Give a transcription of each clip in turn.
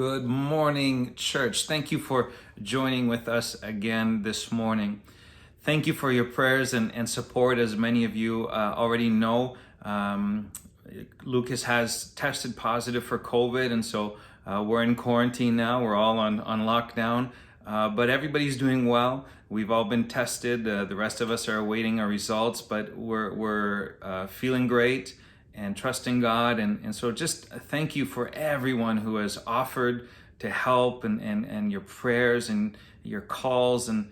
Good morning, church. Thank you for joining with us again this morning. Thank you for your prayers and support. As many of you already know, Lucas has tested positive for COVID, and so we're in quarantine now. We're all on lockdown, but everybody's doing well. We've all been tested. The rest of us are awaiting our results, but we're feeling great and trusting God. And so just thank you for everyone who has offered to help and your prayers and your calls. And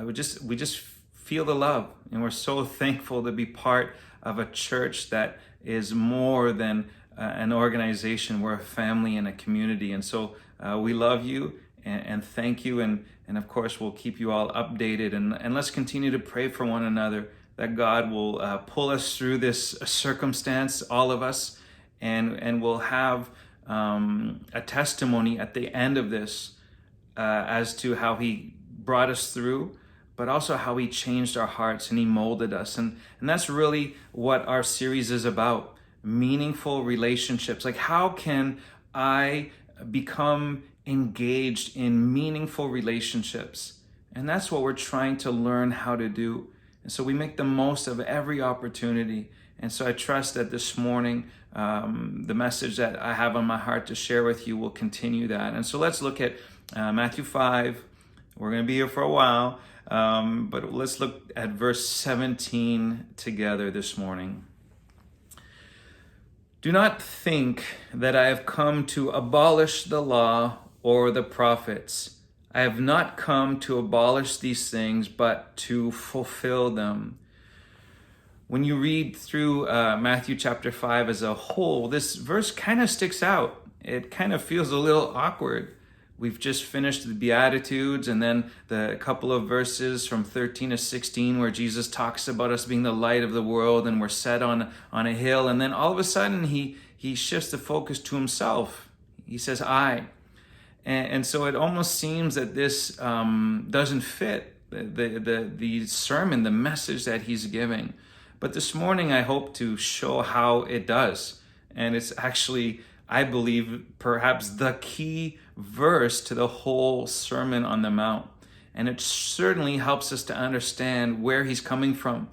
we just feel the love. And we're so thankful to be part of a church that is more than an organization. We're a family and a community. And so we love you and thank you. And of course, we'll keep you all updated. And let's continue to pray for one another, that God will pull us through this circumstance, all of us, and we'll have a testimony at the end of this as to how He brought us through, but also how He changed our hearts and He molded us. And that's really what our series is about, meaningful relationships. Like, how can I become engaged in meaningful relationships? And that's what we're trying to learn how to do. And so we make the most of every opportunity. And so I trust that this morning, the message that I have on my heart to share with you will continue that. And so let's look at Matthew 5. We're going to be here for a while, but let's look at verse 17 together this morning. Do not think that I have come to abolish the law or the prophets. I have not come to abolish these things, but to fulfill them. When you read through Matthew chapter 5 as a whole, this verse kind of sticks out. It kind of feels a little awkward. We've just finished the Beatitudes and then the couple of verses from 13 to 16 where Jesus talks about us being the light of the world and we're set on a hill. And then all of a sudden he shifts the focus to Himself. He says, I. And so it almost seems that this doesn't fit the sermon, the message that He's giving. But this morning, I hope to show how it does. And it's actually, I believe, perhaps the key verse to the whole Sermon on the Mount. And it certainly helps us to understand where He's coming from.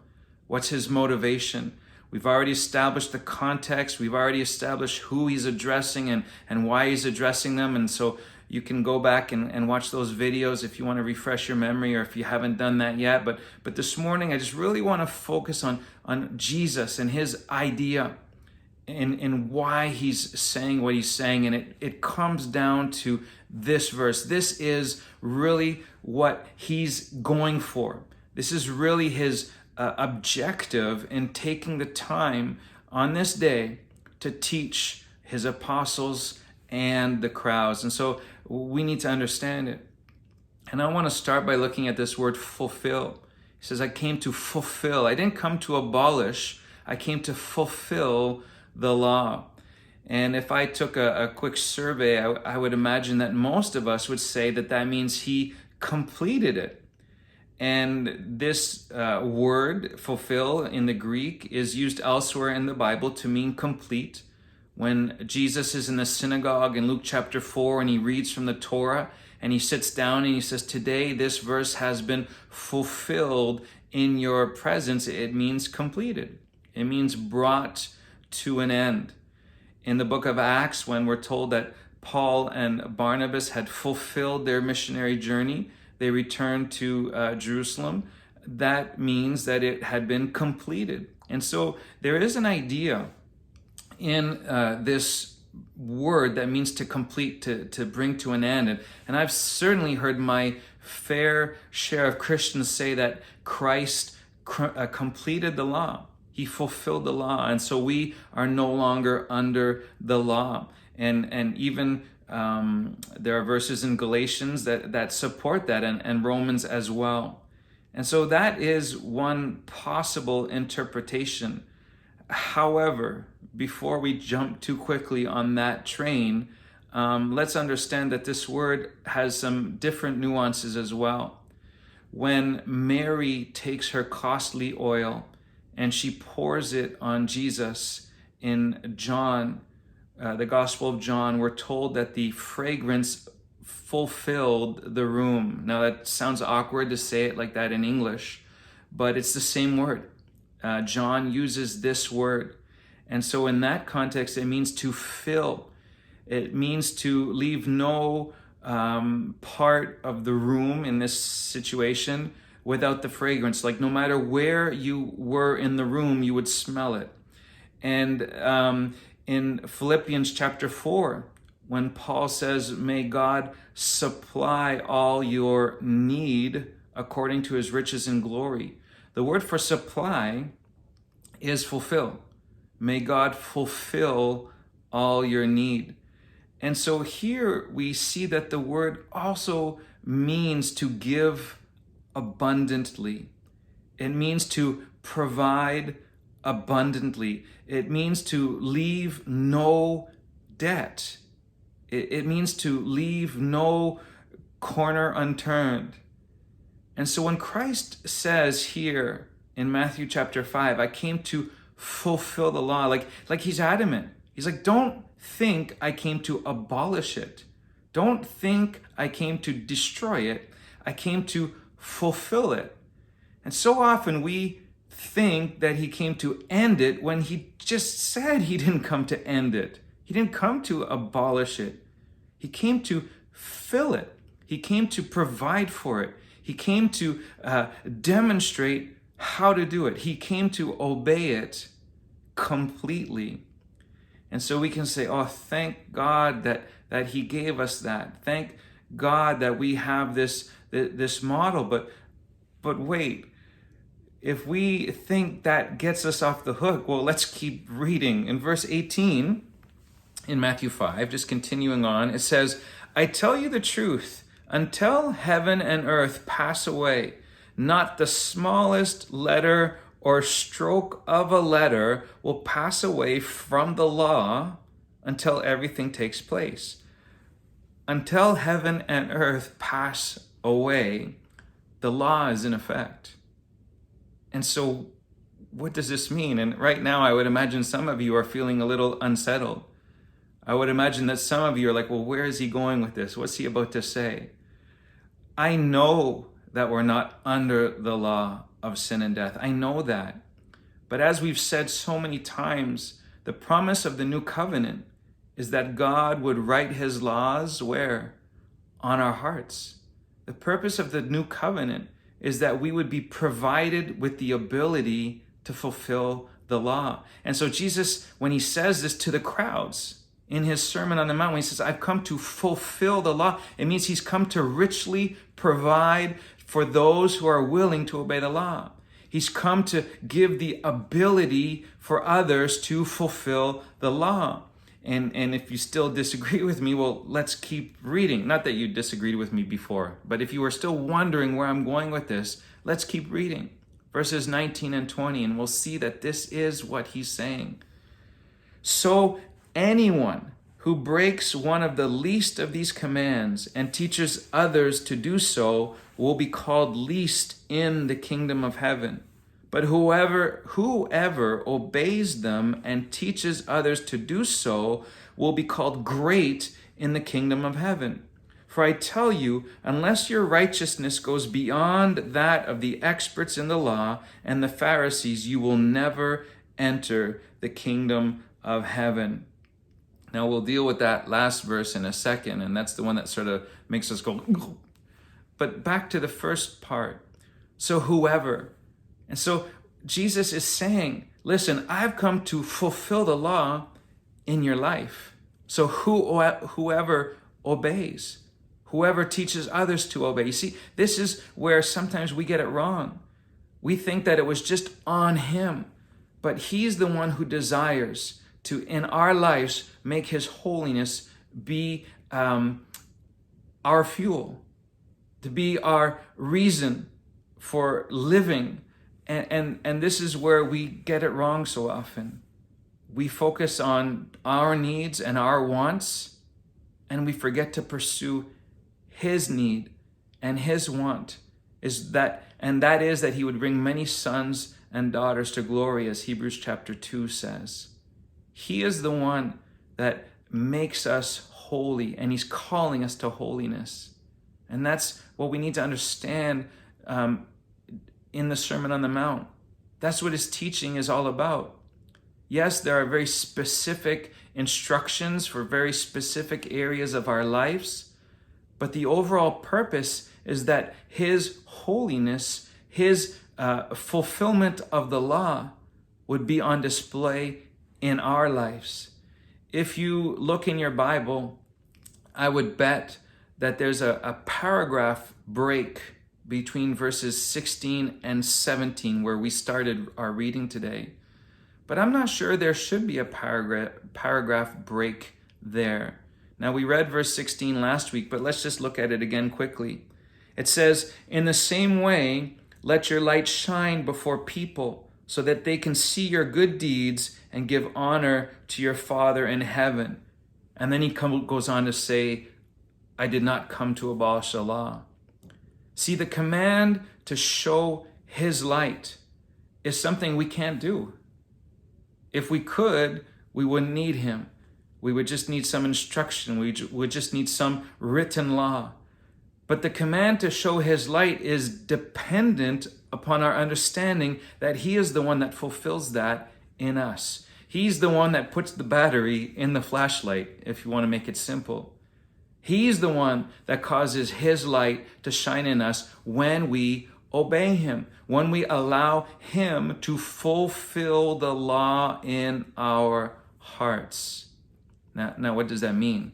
What's His motivation? We've already established the context. We've already established who He's addressing and why He's addressing them. And so you can go back and watch those videos if you want to refresh your memory or if you haven't done that yet. But this morning, I just really want to focus on Jesus and His idea and why He's saying what He's saying. And it comes down to this verse. This is really what He's going for. This is really His objective in taking the time on this day to teach His apostles and the crowds. And so we need to understand it. And I want to start by looking at this word fulfill. He says, I came to fulfill. I didn't come to abolish. I came to fulfill the law. And if I took a quick survey, I would imagine that most of us would say that means He completed it. And this word, fulfill, in the Greek is used elsewhere in the Bible to mean complete. When Jesus is in the synagogue in Luke chapter 4 and He reads from the Torah and He sits down and He says, today this verse has been fulfilled in your presence, it means completed. It means brought to an end. In the book of Acts, when we're told that Paul and Barnabas had fulfilled their missionary journey, they returned to Jerusalem. That means that it had been completed. And so there is an idea in this word that means to complete, to bring to an end. And I've certainly heard my fair share of Christians say that Christ completed the law. He fulfilled the law. And so we are no longer under the law. And even there are verses in Galatians that support that, and Romans as well. And so that is one possible interpretation. However, before we jump too quickly on that train, let's understand that this word has some different nuances as well. When Mary takes her costly oil and she pours it on Jesus in John, the Gospel of John, we're told that the fragrance fulfilled the room. Now that sounds awkward to say it like that in English, but it's the same word. John uses this word. And so in that context, it means to fill. It means to leave no part of the room in this situation without the fragrance. Like no matter where you were in the room, you would smell it. And in Philippians chapter 4, when Paul says, may God supply all your need according to his riches and glory. The word for supply is fulfill. May God fulfill all your need. And so here we see that the word also means to give abundantly. It means to provide abundantly. It means to leave no debt. It means to leave no corner unturned. And so when Christ says here in Matthew chapter 5, I came to fulfill the law, like he's adamant. He's like, don't think I came to abolish it. Don't think I came to destroy it. I came to fulfill it. And so often we think that he came to end it when he just said he didn't come to end it. He didn't come to abolish it. He came to fill it. He came to provide for it. He came to demonstrate how to do it. He came to obey it completely. And so we can say, oh, thank God that he gave us that. Thank God that we have this model. But wait, if we think that gets us off the hook, well, let's keep reading. In verse 18, in Matthew 5, just continuing on, it says, I tell you the truth, until heaven and earth pass away, not the smallest letter or stroke of a letter will pass away from the law until everything takes place. Until heaven and earth pass away, the law is in effect. And so what does this mean? And right now, I would imagine some of you are feeling a little unsettled. I would imagine that some of you are like, well, where is he going with this? What's he about to say? I know that we're not under the law of sin and death. I know that. But as we've said so many times, the promise of the new covenant is that God would write his laws where? On our hearts. The purpose of the new covenant is that we would be provided with the ability to fulfill the law. And so Jesus, when he says this to the crowds in his Sermon on the Mount, when he says, I've come to fulfill the law, it means he's come to richly provide for those who are willing to obey the law. He's come to give the ability for others to fulfill the law. And if you still disagree with me, well, let's keep reading. Not that you disagreed with me before, but if you are still wondering where I'm going with this, let's keep reading. Verses 19 and 20, and we'll see that this is what he's saying. So anyone who breaks one of the least of these commands and teaches others to do so will be called least in the kingdom of heaven. But whoever obeys them and teaches others to do so will be called great in the kingdom of heaven. For I tell you, unless your righteousness goes beyond that of the experts in the law and the Pharisees, you will never enter the kingdom of heaven. Now we'll deal with that last verse in a second, and that's the one that sort of makes us go, but back to the first part. So whoever. And so Jesus is saying, listen, I've come to fulfill the law in your life. So whoever obeys, whoever teaches others to obey. You see, this is where sometimes we get it wrong. We think that it was just on him, but he's the one who desires to, in our lives, make his holiness be our fuel, to be our reason for living. And this is where we get it wrong so often. We focus on our needs and our wants, and we forget to pursue his need and his want, that is that he would bring many sons and daughters to glory, as Hebrews chapter 2 says. He is the one that makes us holy, and he's calling us to holiness. And that's what we need to understand in the Sermon on the Mount. That's what his teaching is all about. Yes, there are very specific instructions for very specific areas of our lives, but the overall purpose is that his holiness, his fulfillment of the law would be on display in our lives. If you look in your Bible, I would bet that there's a paragraph break between verses 16 and 17 where we started our reading today. But I'm not sure there should be a paragraph break there. Now, we read verse 16 last week, but let's just look at it again quickly. It says, "In the same way, let your light shine before people so that they can see your good deeds and give honor to your Father in heaven." And then he goes on to say, "I did not come to abolish the law." See, the command to show his light is something we can't do. If we could, we wouldn't need him. We would just need some instruction. We would just need some written law. But the command to show his light is dependent upon our understanding that he is the one that fulfills that in us. He's the one that puts the battery in the flashlight, if you want to make it simple. He's the one that causes his light to shine in us when we obey him, when we allow him to fulfill the law in our hearts. Now, what does that mean?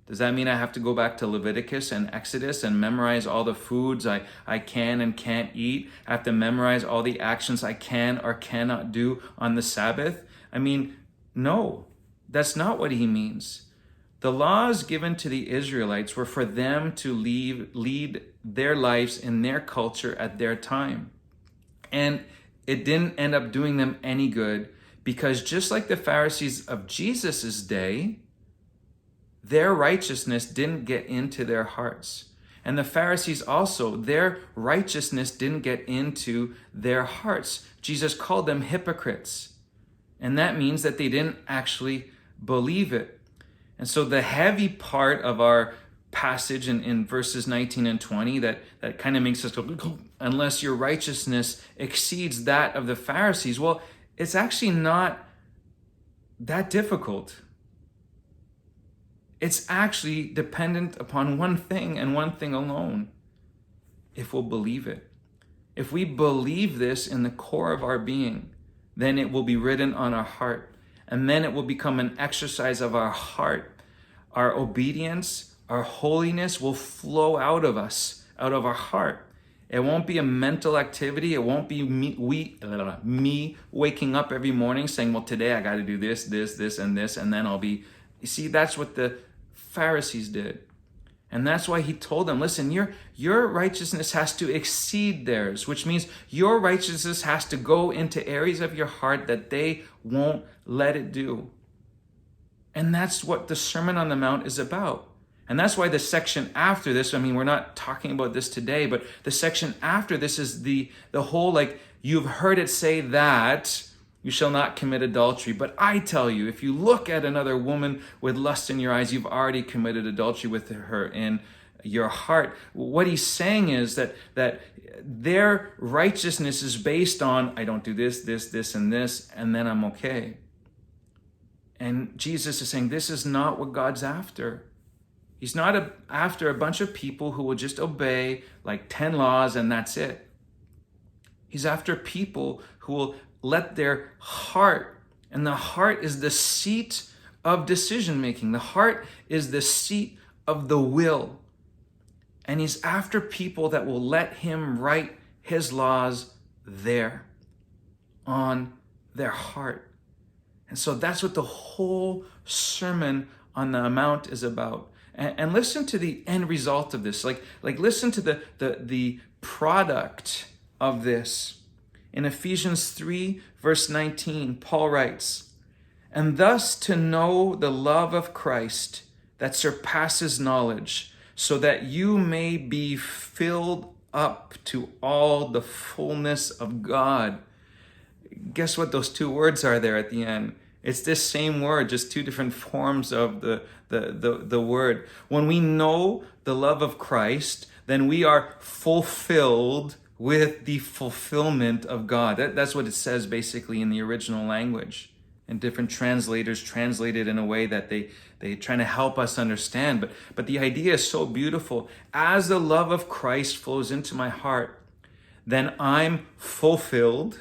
Does that mean I have to go back to Leviticus and Exodus and memorize all the foods I can and can't eat? I have to memorize all the actions I can or cannot do on the Sabbath? I mean, no, that's not what he means. The laws given to the Israelites were for them to lead their lives in their culture at their time. And it didn't end up doing them any good, because just like the Pharisees of Jesus's day, their righteousness didn't get into their hearts. And the Pharisees also, their righteousness didn't get into their hearts. Jesus called them hypocrites. And that means that they didn't actually believe it. And so the heavy part of our passage in verses 19 and 20 that kind of makes us go, unless your righteousness exceeds that of the Pharisees, well, it's actually not that difficult. It's actually dependent upon one thing and one thing alone: if we'll believe it. If we believe this in the core of our being, then it will be written on our heart. And then it will become an exercise of our heart. Our obedience, our holiness will flow out of us, out of our heart. It won't be a mental activity. It won't be me waking up every morning saying, well, today I got to do this, and this, and then I'll be... You see, that's what the Pharisees did. And that's why he told them, listen, your righteousness has to exceed theirs, which means your righteousness has to go into areas of your heart that they won't let it do. And that's what the Sermon on the Mount is about. And that's why the section after this, I mean, we're not talking about this today, but the section after this is the whole, like, you've heard it say that you shall not commit adultery. But I tell you, if you look at another woman with lust in your eyes, you've already committed adultery with her in your heart. What he's saying is that their righteousness is based on, I don't do this, and this, and then I'm okay. And Jesus is saying, this is not what God's after. He's not after a bunch of people who will just obey like 10 laws and that's it. He's after people who will let their heart, and the heart is the seat of decision making. The heart is the seat of the will. And he's after people that will let him write his laws there on their heart. And so that's what the whole Sermon on the Mount is about. And listen to the end result of this. Like listen to the product of this. In Ephesians 3, verse 19, Paul writes, "And thus to know the love of Christ that surpasses knowledge, so that you may be filled up to all the fullness of God." Guess what those two words are there at the end? It's this same word, just two different forms of the word. When we know the love of Christ, then we are fulfilled with the fulfillment of God. That's what it says basically in the original language. And different translators translate it in a way that they trying to help us understand. But the idea is so beautiful. As the love of Christ flows into my heart, then I'm fulfilled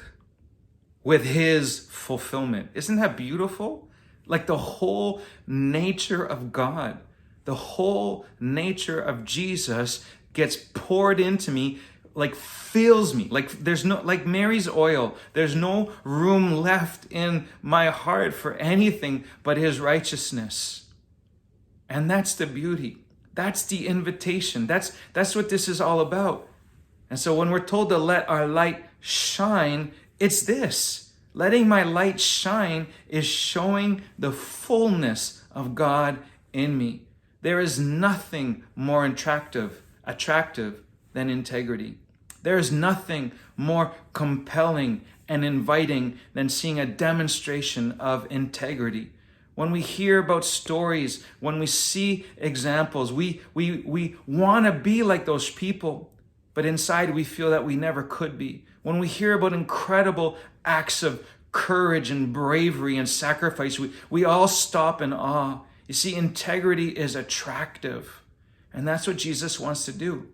with his fulfillment. Isn't that beautiful? Like the whole nature of God, the whole nature of Jesus gets poured into me, like fills me. Like there's no, like Mary's oil, there's no room left in my heart for anything but his righteousness. And that's the beauty. That's the invitation. That's what this is all about. And so when we're told to let our light shine, it's this. Letting my light shine is showing the fullness of God in me. There is nothing more attractive than integrity. There is nothing more compelling and inviting than seeing a demonstration of integrity. When we hear about stories, when we see examples, we want to be like those people, but inside we feel that we never could be. When we hear about incredible acts of courage and bravery and sacrifice, we all stop in awe. You see, integrity is attractive, and that's what Jesus wants to do.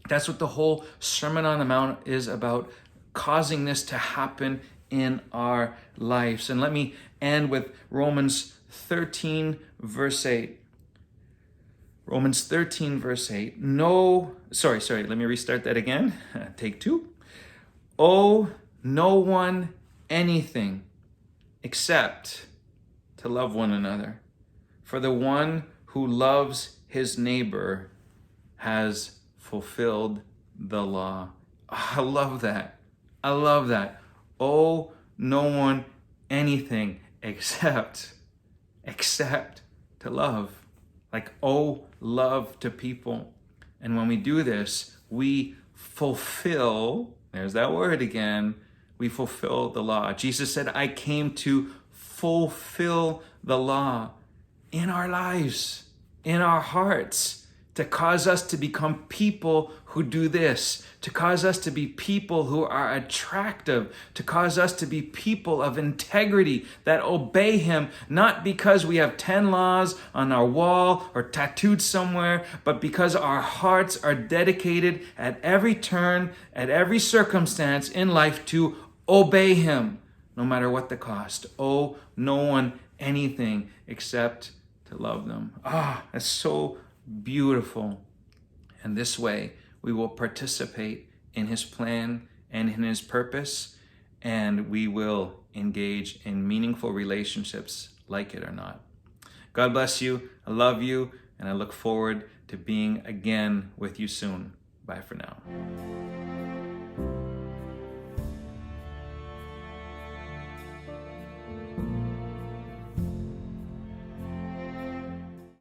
That's what the whole Sermon on the Mount is about, causing this to happen in our lives. And let me end with Romans 13, verse 8. Romans 13, verse 8. Let me restart that again. Take two. Owe no one anything except to love one another. For the one who loves his neighbor has fulfilled the law. Oh, I love that. I love that. Owe no one anything except to love. Like owe love to people. And when we do this, we fulfill, there's that word again, we fulfill the law. Jesus said, I came to fulfill the law in our lives, in our hearts, to cause us to become people who do this, to cause us to be people who are attractive, to cause us to be people of integrity that obey him, not because we have 10 laws on our wall or tattooed somewhere, but because our hearts are dedicated at every turn, at every circumstance in life to obey him, no matter what the cost. Owe no one anything except to love them. That's so beautiful. And this way, we will participate in his plan and in his purpose, and we will engage in meaningful relationships, like it or not. God bless you. I love you, and I look forward to being again with you soon. Bye for now.